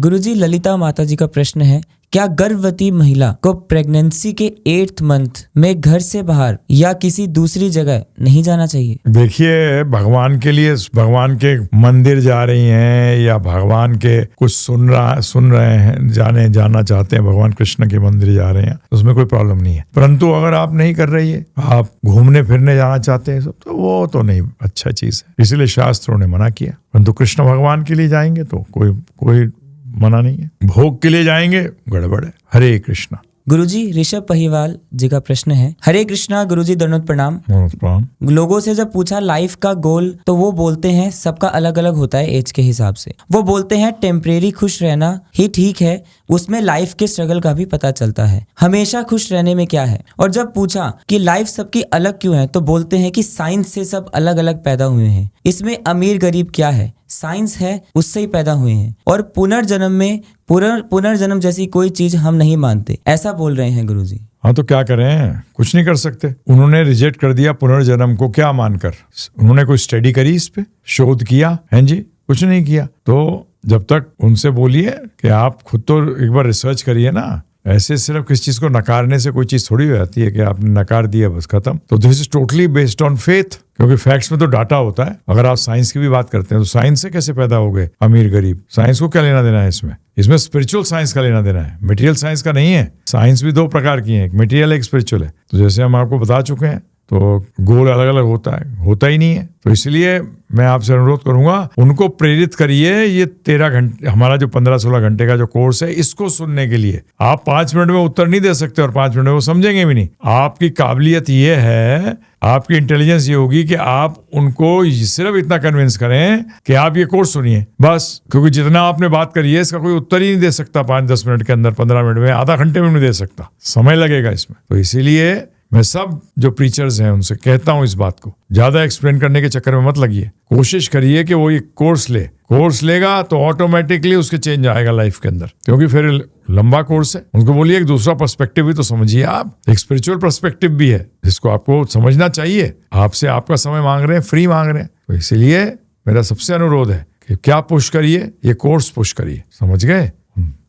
गुरुजी, ललिता माता जी का प्रश्न है, क्या गर्भवती महिला को प्रेगनेंसी के 8th मंथ में घर से बाहर या किसी दूसरी जगह नहीं जाना चाहिए? देखिए, भगवान के लिए भगवान के मंदिर जा रही हैं या भगवान के कुछ सुन रहे हैं, जाना चाहते हैं, भगवान कृष्ण के मंदिर जा रहे हैं, उसमें कोई प्रॉब्लम नहीं है। परंतु अगर आप नहीं कर रही है, आप घूमने फिरने जाना चाहते हैं सब, तो वो तो नहीं अच्छा चीज है, इसलिए शास्त्रों ने मना किया। परंतु कृष्ण भगवान के लिए जाएंगे तो कोई मना नहीं है। भोग के लिए जाएंगे, गड़बड़ है। हरे कृष्णा। गुरुजी, ऋषभ पहिवाल जी का प्रश्न है, हरे कृष्णा गुरुजी, दंडवत प्रणाम। लोगों से जब पूछा लाइफ का गोल, तो वो बोलते हैं सबका अलग अलग होता है एज के हिसाब से। वो बोलते हैं टेम्परेरी खुश रहना ही ठीक है, उसमें लाइफ के स्ट्रगल का भी पता चलता है। हमेशा खुश रहने में क्या है? और जब पूछा कि लाइफ सबकी अलग क्यों है, तो बोलते हैं कि साइंस से सब अलग अलग पैदा हुए हैं, इसमें अमीर गरीब क्या है, साइंस है उससे ही पैदा हुए हैं, और पुनर्जन्म जैसी कोई चीज हम नहीं मानते, ऐसा बोल रहे हैं गुरुजी। हाँ, तो क्या करें, कुछ नहीं कर सकते। उन्होंने रिजेक्ट कर दिया पुनर्जन्म को, क्या मानकर? उन्होंने कोई स्टडी करी इस पे, शोध किया है जी? कुछ नहीं किया। तो जब तक उनसे बोलिए कि आप खुद तो एक बार रिसर्च करिए ना, ऐसे सिर्फ किसी चीज को नकारने से कोई चीज थोड़ी हो जाती है कि आपने नकार दिया बस खत्म। तो this is totally based on faith, क्योंकि फैक्ट्स में तो डाटा होता है। अगर आप साइंस की भी बात करते हैं तो साइंस से कैसे पैदा हो गए अमीर गरीब? साइंस को क्या लेना देना है इसमें स्पिरिचुअल साइंस का लेना देना है, मटेरियल साइंस का नहीं है। साइंस भी दो प्रकार की है, एक मटेरियल एक स्पिरिचुअल है। तो जैसे हम आपको बता चुके हैं, तो गोल अलग अलग होता ही नहीं है। तो इसलिए मैं आपसे अनुरोध करूंगा, उनको प्रेरित करिए। ये 13 घंटे हमारा जो 15-16 घंटे का जो कोर्स है, इसको सुनने के लिए आप 5 मिनट में उत्तर नहीं दे सकते और 5 मिनट में वो समझेंगे भी नहीं। आपकी काबिलियत ये है, आपकी इंटेलिजेंस ये होगी कि आप उनको सिर्फ इतना कन्विंस करें कि आप ये कोर्स सुनिए बस। क्योंकि जितना आपने बात करी है, इसका कोई उत्तर ही नहीं दे सकता 5-10 मिनट के अंदर, 15 मिनट में, आधा घंटे में नहीं दे सकता, समय लगेगा इसमें। तो इसीलिए मैं सब जो प्रीचर्स हैं उनसे कहता हूं, इस बात को ज्यादा एक्सप्लेन करने के चक्कर में मत लगिए। कोशिश करिए कि वो ये कोर्स लेगा तो ऑटोमेटिकली उसके चेंज आएगा लाइफ के अंदर, क्योंकि फिर लंबा कोर्स है। उनको बोलिए एक दूसरा पर्सपेक्टिव भी तो समझिए आप, एक स्पिरिचुअल पर्सपेक्टिव भी है जिसको आपको समझना चाहिए। आपसे आपका समय मांग रहे हैं, फ्री मांग रहे हैं, तो इसीलिए मेरा सबसे अनुरोध है कि क्या पुश करिए, ये कोर्स पुश करिए। समझ गए?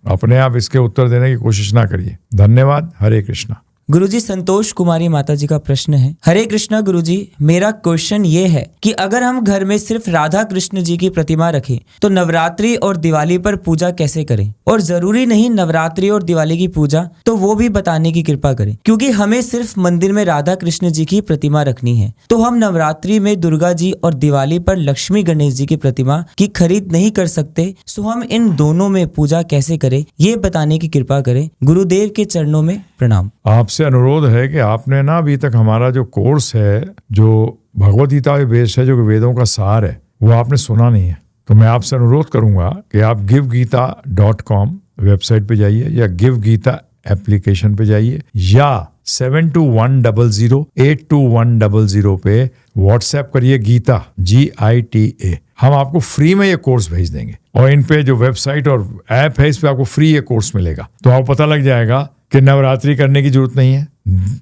अपने आप इसके उत्तर देने की कोशिश ना करिए। धन्यवाद। हरे कृष्णा। गुरुजी, संतोष कुमारी माता जी का प्रश्न है, हरे कृष्णा गुरुजी, मेरा क्वेश्चन ये है कि अगर हम घर में सिर्फ राधा कृष्ण जी की प्रतिमा रखें तो नवरात्रि और दिवाली पर पूजा कैसे करें? और जरूरी नहीं नवरात्रि और दिवाली की पूजा, तो वो भी बताने की कृपा करें, क्योंकि हमें सिर्फ मंदिर में राधा कृष्ण जी की प्रतिमा रखनी है, तो हम नवरात्रि में दुर्गा जी और दिवाली पर लक्ष्मी गणेश जी की प्रतिमा की खरीद नहीं कर सकते। सो हम इन दोनों में पूजा कैसे करें, ये बताने की कृपा करें। गुरुदेव के चरणों में प्रणाम। आपसे अनुरोध है कि आपने ना अभी तक हमारा जो कोर्स है, जो भगवद गीता बेस्ड है, जो वेदों का सार है, वो आपने सुना नहीं है। तो मैं आपसे अनुरोध करूंगा कि आप givgita.com वेबसाइट पे जाइए, या गिव गीता एप्लीकेशन पे जाइए, या 721100821100 पे व्हाट्सएप करिए गीता GITA। हम आपको फ्री में ये कोर्स भेज देंगे, और इन पे जो वेबसाइट और ऐप है, इस पे आपको फ्री ये कोर्स मिलेगा। तो आपको पता लग जाएगा कि नवरात्रि करने की जरूरत नहीं है।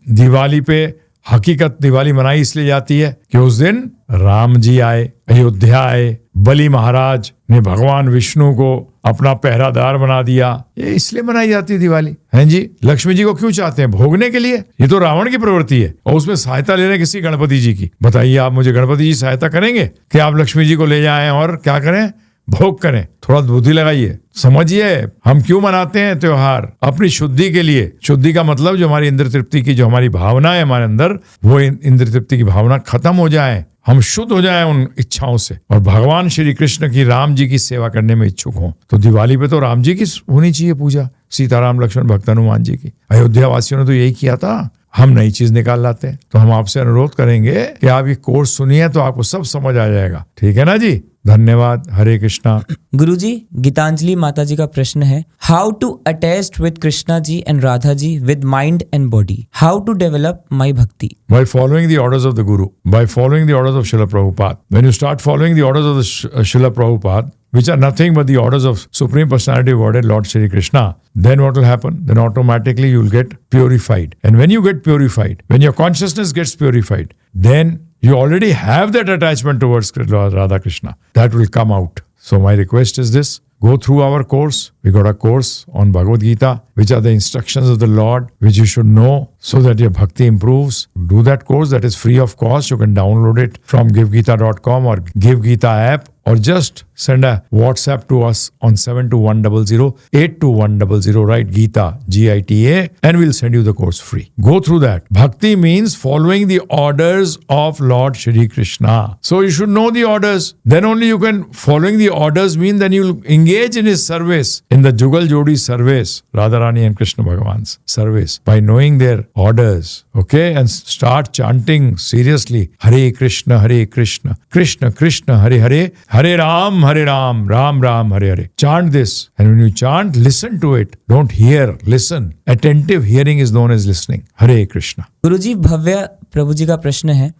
दिवाली पे हकीकत दिवाली मनाई इसलिए जाती है कि उस दिन राम जी आए, अयोध्या आए, बलि महाराज ने भगवान विष्णु को अपना पहरादार बना दिया, ये इसलिए मनाई जाती है दिवाली, हैं जी। लक्ष्मी जी को क्यों चाहते हैं? भोगने के लिए। ये तो रावण की प्रवृत्ति है, और उसमें सहायता ले रहे किसी गणपति जी की। बताइए आप मुझे, गणपति जी सहायता करेंगे कि आप लक्ष्मी जी को ले जाएं और क्या करें? भोग करें। थोड़ा बुद्धि लगाइए, समझिए हम क्यों मनाते हैं त्योहार। अपनी शुद्धि के लिए। शुद्धि का मतलब जो हमारी इंद्र तृप्ति की जो हमारी भावना है हमारे अंदर, वो इंद्र तृप्ति की भावना खत्म हो जाए, हम शुद्ध हो जाएं उन इच्छाओं से, और भगवान श्री कृष्ण की, राम जी की सेवा करने में इच्छुक हों। तो दिवाली पे तो राम जी की होनी चाहिए पूजा, सीताराम लक्ष्मण भक्त हनुमान जी की। अयोध्या वासियों ने तो यही किया था, हम नई चीज निकाल लाते हैं। तो हम आपसे अनुरोध करेंगे कि आप ये कोर्स सुनिए तो आपको सब समझ आ जाएगा। ठीक है ना जी? धन्यवाद। हरे कृष्णा। गुरुजी, गीतांजलि माता जी का प्रश्न है, how to attached with Krishna ji and Radha ji with mind and body, how to develop my bhakti? By following the orders of the Guru, by following the orders of Srila Prabhupada. When you start following the orders of the Srila Prabhupada, which are nothing but the orders of Supreme Personality of Godhead, Lord Shri Krishna, then what will happen? Then automatically you will get purified. And when you get purified, when your consciousness gets purified, then you already have that attachment towards Radha Krishna. That will come out. So my request is this, Go through our course. We got a course on Bhagavad Gita, which are the instructions of the Lord, which you should know so that your bhakti improves. Do that course. That is free of cost. You can download it from givegita.com or Give Gita app, or just send a WhatsApp to us on 72100 82100. Write Gita, Gita, and we'll send you the course free. Go through that. Bhakti means following the orders of Lord Shri Krishna. So you should know the orders. Then only you can, following the orders mean then you'll engage in his service, in the Jugal Jodi service, Radharani and Krishna Bhagavan's service, by knowing their orders. Okay? And start chanting seriously. Hare Krishna, Krishna Krishna, Hare Hare, Hare Ram, Ram Ram, Hare Hare. Chant this. And when you chant, listen to it. Don't hear, listen. Attentive hearing is known as listening. Hare Krishna. गुरुजी, भव्य प्रभु जी का प्रश्न है।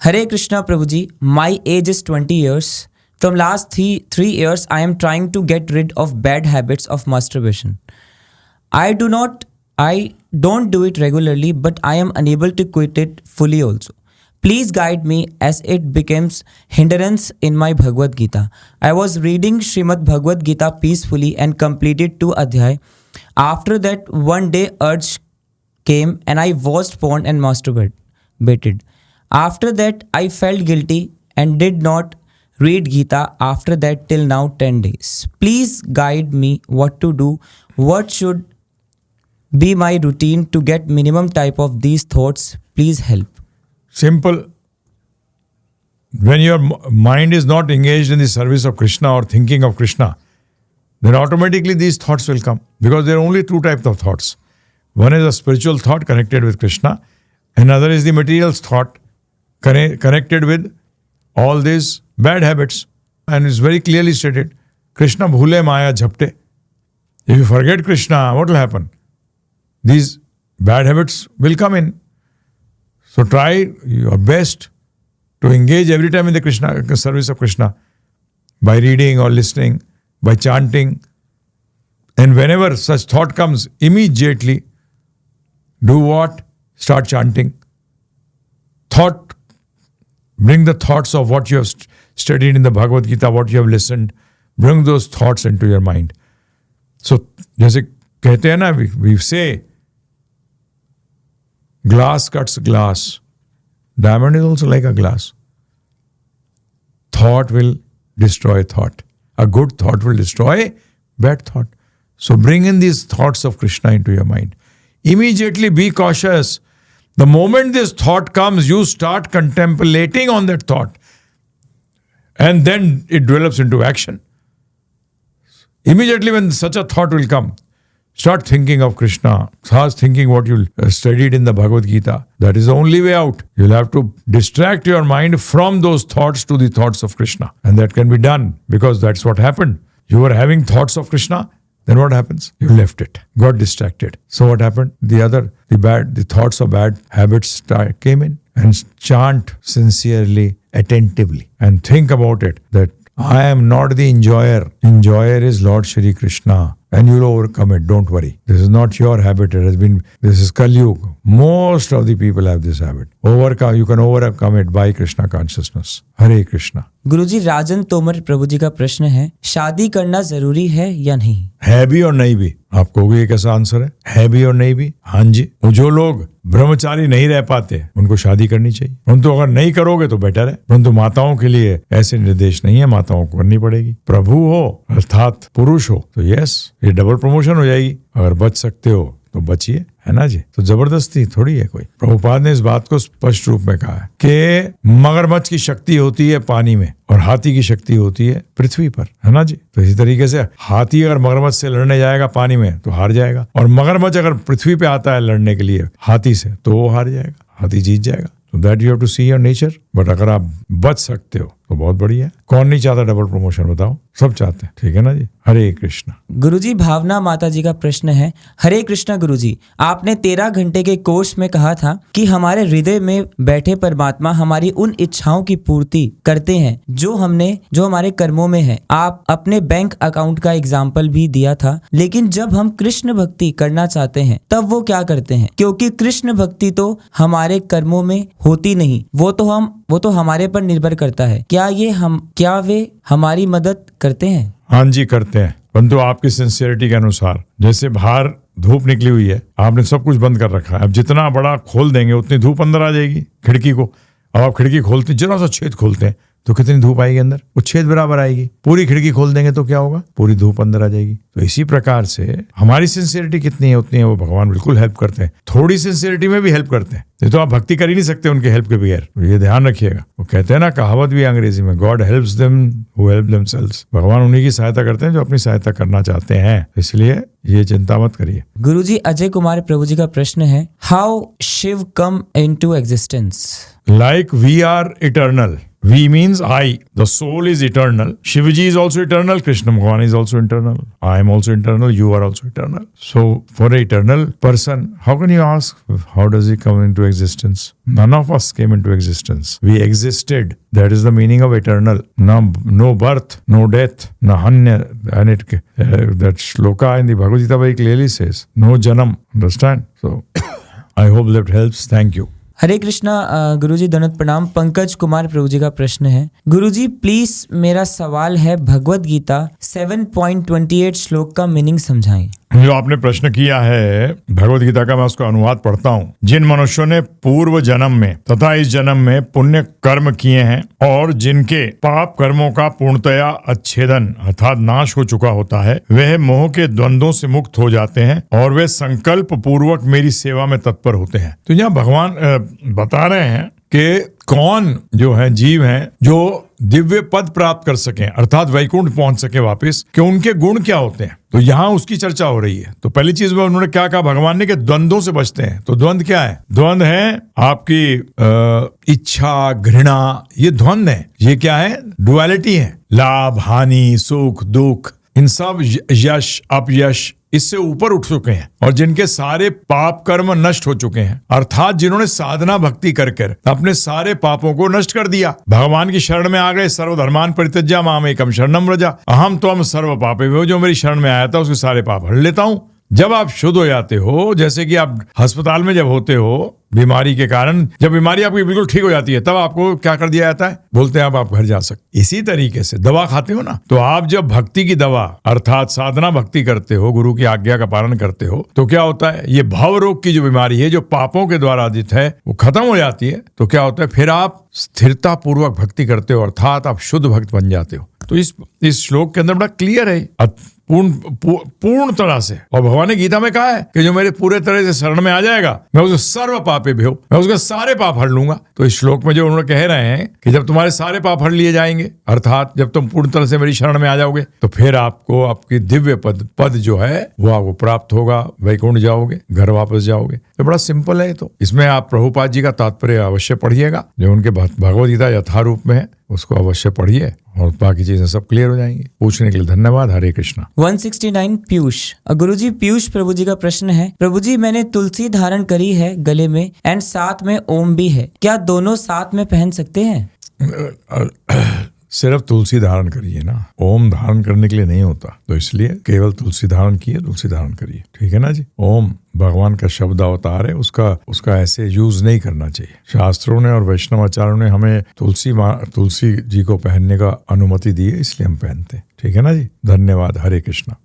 हरे कृष्णा प्रभु ji, my age is 20 years. From last 3 years, I am trying to get rid of bad habits of masturbation. I don't do it regularly, but I am unable to quit it fully also. Please guide me as it becomes hindrance in my Bhagavad Gita. I was reading Srimad Bhagavad Gita peacefully and completed 2 adhyay. After that, one day urge came and I watched porn and masturbated. After that, I felt guilty and did not read Gita after that till now 10 days. Please guide me what to do. What should be my routine to get minimum type of these thoughts? Please help. Simple. When your mind is not engaged in the service of Krishna or thinking of Krishna, then automatically these thoughts will come. Because there are only 2 types of thoughts. One is a spiritual thought connected with Krishna. Another is the material thought connected with all these bad habits. And it's very clearly stated, Krishna bhule maya jhapte. If you forget Krishna, what will happen? These bad habits will come in. So try your best to engage every time in the service of Krishna, by reading or listening, by chanting. And whenever such thought comes, immediately do what? Start chanting. Bring the thoughts of what you have studied in the Bhagavad Gita, what you have listened, bring those thoughts into your mind. So, जैसे कहते हैं ना, we say, glass cuts glass. Diamond is also like a glass. Thought will destroy thought. A good thought will destroy bad thought. So bring in these thoughts of Krishna into your mind. Immediately be cautious. The moment this thought comes, you start contemplating on that thought. And then it develops into action. Immediately when such a thought will come, start thinking of Krishna. Start thinking what you studied in the Bhagavad Gita. That is the only way out. You'll have to distract your mind from those thoughts to the thoughts of Krishna. And that can be done because that's what happened. You were having thoughts of Krishna. Then what happens? You left it. Got distracted. So what happened? The thoughts of bad habits came in. And chant sincerely, attentively. And think about it. That I am not the enjoyer. Enjoyer is Lord Shri Krishna. And you'll overcome it. Don't worry. This is not your habit. This is Kali Yuga. Most of the people have this habit. You can overcome it by Krishna consciousness. Hare Krishna. गुरुजी, राजन तोमर प्रभु जी का प्रश्न है, शादी करना जरूरी है या नहीं? है भी और नहीं भी। आप कहोगे ये कैसा आंसर है भी और नहीं भी? हाँ जी। जो लोग ब्रह्मचारी नहीं रह पाते उनको शादी करनी चाहिए, परंतु अगर नहीं करोगे तो बेटर है। परंतु माताओं के लिए ऐसे निर्देश नहीं है, माताओं को करनी पड़ेगी। प्रभु हो अर्थात पुरुष हो तो यस, ये डबल प्रमोशन हो जाएगी। अगर बच सकते हो तो बचिए, है ना जी। तो जबरदस्ती थोड़ी है कोई। प्रभुपाद ने इस बात को स्पष्ट रूप में कहा है कि मगरमच्छ की शक्ति होती है पानी में और हाथी की शक्ति होती है पृथ्वी पर, है ना जी। तो इसी तरीके से हाथी अगर मगरमच्छ से लड़ने जाएगा पानी में तो हार जाएगा, और मगरमच्छ अगर पृथ्वी पे आता है लड़ने के लिए हाथी से तो वो हार जाएगा, हाथी जीत जाएगा। तो that you have to see your nature. But अगर आप बच सकते हो तो बहुत बढ़िया है। कौन नहीं चाहता डबल प्रमोशन? बताओ, सब चाहते हैं। ठीक है ना जी। हरे कृष्णा। गुरुजी, भावना माता जी का प्रश्न है, हरे कृष्णा गुरुजी, आपने 13 घंटे के कोर्स में कहा था कि हमारे हृदय में बैठे परमात्मा हमारी उन इच्छाओं की पूर्ति करते हैं जो हमारे कर्मों में है। आप अपने बैंक अकाउंट का एग्जाम्पल भी दिया था, लेकिन जब हम कृष्ण भक्ति करना चाहते हैं तब वो क्या करते हैं? क्योंकि कृष्ण भक्ति तो हमारे कर्मों में होती नहीं, वो तो हमारे पर निर्भर करता है। क्या वे हमारी मदद करते हैं? हाँ जी करते हैं, परंतु आपकी सिंसियरिटी के अनुसार। जैसे बाहर धूप निकली हुई है, आपने सब कुछ बंद कर रखा है, अब जितना बड़ा खोल देंगे उतनी धूप अंदर आ जाएगी खिड़की को। अब आप खिड़की खोलते, जरा सा छेद खोलते हैं तो कितनी धूप आएगी अंदर? वो छेद बराबर आएगी। पूरी खिड़की खोल देंगे तो क्या होगा? पूरी धूप अंदर आ जाएगी। तो इसी प्रकार से हमारी सिंसियरिटी कितनी है उतनी है वो भगवान बिल्कुल हेल्प करते हैं, थोड़ी सिंसियरिटी में भी हेल्प करते हैं। ये तो आप भक्ति कर ही नहीं सकते उनके हेल्प के बगैर, तो ये ध्यान रखिएगा। वो कहते हैं ना, कहावत भी अंग्रेजी में, God helps them who help themselves. भगवान उन्हीं की सहायता करते हैं जो अपनी सहायता करना चाहते हैं, इसलिए ये चिंता मत करिए। गुरुजी, अजय कुमार प्रभु जी का प्रश्न है, how Shiva come into existence? Like we are eternal. We means I. The soul is eternal. Shivaji is also eternal. Krishna Bhagavan is also eternal. I am also eternal. You are also eternal. So for an eternal person, how can you ask, how does he come into existence? None of us came into existence. We existed. That is the meaning of eternal. No birth, no death, no hanya. And that shloka in the Bhagavad Gita very clearly says, no janam. Understand? So I hope that helps. Thank you. हरे कृष्णा गुरुजी, दंडवत प्रणाम। पंकज कुमार प्रभु जी का प्रश्न है, गुरुजी please मेरा सवाल है, भगवत गीता 7.28 श्लोक का मीनिंग समझाएं। जो आपने प्रश्न किया है भगवत गीता का, मैं उसका अनुवाद पढ़ता हूँ। जिन मनुष्यों ने पूर्व जन्म में तथा इस जन्म में पुण्य कर्म किए हैं और जिनके पाप कर्मों का पूर्णतया अच्छेदन अर्थात नाश हो चुका होता है, वह मोह के द्वंद्वों से मुक्त हो जाते हैं और वे संकल्प पूर्वक मेरी सेवा में तत्पर होते हैं। तो यहाँ भगवान बता रहे हैं कि कौन जो है जीव हैं जो दिव्य पद प्राप्त कर सकें अर्थात वैकुंठ पहुंच सके वापस, कि उनके गुण क्या होते हैं। तो यहाँ उसकी चर्चा हो रही है। तो पहली चीज में उन्होंने क्या कहा भगवान ने, कि द्वंद्वों से बचते हैं। तो द्वंद्व क्या है? द्वंद्व है आपकी इच्छा, घृणा, ये द्वंद्व है। ये क्या है? डुअलिटी है। लाभ, हानि, सुख, दुख, इन सब यश, अपयश, इससे ऊपर उठ चुके हैं और जिनके सारे पाप कर्म नष्ट हो चुके हैं, अर्थात जिन्होंने साधना भक्ति कर अपने सारे पापों को नष्ट कर दिया, भगवान की शरण में आ गए। सर्वधर्मान परित्यज्य माम एकम शरणम व्रज, अहम त्वम सर्व पापेभ्यो, जो मेरी शरण में आया था उसके सारे पाप हर लेता हूं। जब आप शुद्ध हो जाते हो, जैसे कि आप अस्पताल में जब होते हो बीमारी के कारण, जब बीमारी आपकी बिल्कुल ठीक हो जाती है, तब आपको क्या कर दिया जाता है? बोलते हैं अब आप घर जा सकते। इसी तरीके से दवा खाते हो ना, तो आप जब भक्ति की दवा अर्थात साधना भक्ति करते हो, गुरु की आज्ञा का पालन करते हो, तो क्या होता है? ये भव रोग की जो बीमारी है, जो पापों के द्वारा अर्जित है, वो खत्म हो जाती है। तो क्या होता है? फिर आप स्थिरता पूर्वक भक्ति करते हो अर्थात आप शुद्ध भक्त बन जाते हो। तो इस श्लोक के अंदर बड़ा क्लियर है पूर्ण तरह से। और भगवान ने गीता में कहा है कि जो मेरे पूरे तरह से शरण में आ जाएगा, मैं उसके सर्व पापेभ्यो, मैं उसके सारे पाप हर लूंगा। तो इस श्लोक में जो उन्होंने कह रहे हैं कि जब तुम्हारे सारे पाप हर लिए जाएंगे, अर्थात जब तुम पूर्ण तरह से मेरी शरण में आ जाओगे, तो फिर आपको आपकी दिव्य पद जो है वो आपको प्राप्त होगा, वैकुंठ जाओगे, घर वापस जाओगे। तो बड़ा सिंपल है। तो इसमें आप प्रभुपाद जी का तात्पर्य अवश्य पढ़िएगा, जो उनके भगवद गीता यथारूप में है उसको अवश्य पढ़िए और बाकी चीजें सब क्लियर हो जाएंगी। पूछने के लिए धन्यवाद। हरे कृष्णा। 169 पीयूष, गुरुजी पीयूष प्रभु जी का प्रश्न है, प्रभु जी मैंने तुलसी धारण करी है गले में एंड साथ में ओम भी है, क्या दोनों साथ में पहन सकते हैं? सिर्फ तुलसी धारण करिए ना, ओम धारण करने के लिए नहीं होता, तो इसलिए केवल तुलसी धारण किए, तुलसी धारण करिए, ठीक है ना जी। ओम भगवान का शब्द अवतार है, उसका ऐसे यूज नहीं करना चाहिए। शास्त्रों ने और वैष्णवाचार्यों ने हमें तुलसी जी को पहनने का अनुमति दी है, इसलिए हम पहनते हैं, ठीक है ना जी। धन्यवाद। हरे कृष्णा।